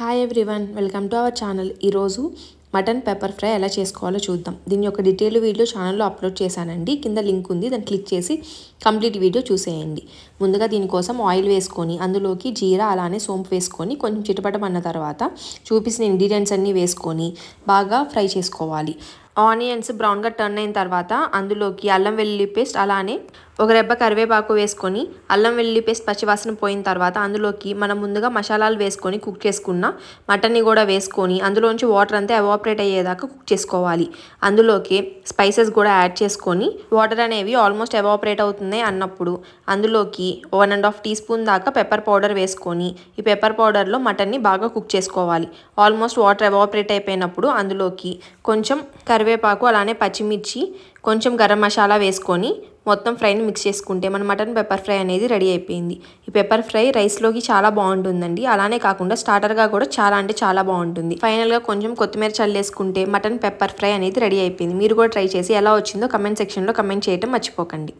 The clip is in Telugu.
Hi everyone, welcome to our channel. ఈరోజు మటన్ పెప్పర్ ఫ్రై ఎలా చేసుకోవాలో చూద్దాం. దీని యొక్క డీటెయిల్ వీడియో ఛానల్లో అప్లోడ్ చేశానండి. కింద లింక్ ఉంది, దాన్ని క్లిక్ చేసి కంప్లీట్ వీడియో చూసేయండి. ముందుగా దీనికోసం ఆయిల్ వేసుకొని అందులోకి జీరా అలానే సోంపు వేసుకొని కొంచెం చిటపటమన్న తర్వాత చూపించిన ఇంగ్రీడియంట్స్ అన్నీ వేసుకొని బాగా ఫ్రై చేసుకోవాలి. ఆనియన్స్ బ్రౌన్గా టర్న్ అయిన తర్వాత అందులోకి అల్లం వెల్లుల్లి పేస్ట్ అలానే ఒక రెబ్బ కరివేపాకు వేసుకొని అల్లం వెల్లుల్లి పేస్ట్ పచ్చివాసన పోయిన తర్వాత అందులోకి మనం ముందుగా మసాలాలు వేసుకొని కుక్ చేసుకున్న మటన్ని కూడా వేసుకొని అందులోంచి వాటర్ అంతా ఎవాపరేట్ అయ్యేదాకా కుక్ చేసుకోవాలి. అందులోకి స్పైసెస్ కూడా యాడ్ చేసుకొని వాటర్ అనేవి ఆల్మోస్ట్ ఎవాపరేట్ అవుతున్నాయి అన్నప్పుడు అందులోకి 1.5 టీ స్పూన్ దాకా పెప్పర్ పౌడర్ వేసుకొని ఈ పెప్పర్ పౌడర్లో మటన్ని బాగా కుక్ చేసుకోవాలి. ఆల్మోస్ట్ వాటర్ ఎవాపరేట్ అయిపోయినప్పుడు అందులోకి కొంచెం కరివేపాకు అలానే పచ్చిమిర్చి కొంచెం గరం మసాలా వేసుకొని మొత్తం ఫ్రైని మిక్స్ చేసుకుంటే మన మటన్ పెప్పర్ ఫ్రై అనేది రెడీ అయిపోయింది. ఈ పెప్పర్ ఫ్రై రైస్లోకి చాలా బాగుంటుందండి. అలానే కాకుండా స్టార్టర్గా కూడా చాలా అంటే చాలా బాగుంటుంది. ఫైనల్గా కొంచెం కొత్తిమీర చల్లేసుకుంటే మటన్ పెప్పర్ ఫ్రై అనేది రెడీ అయిపోయింది. మీరు కూడా ట్రై చేసి ఎలా వచ్చిందో కమెంట్ సెక్షన్లో కమెంట్ చేయడం మర్చిపోకండి.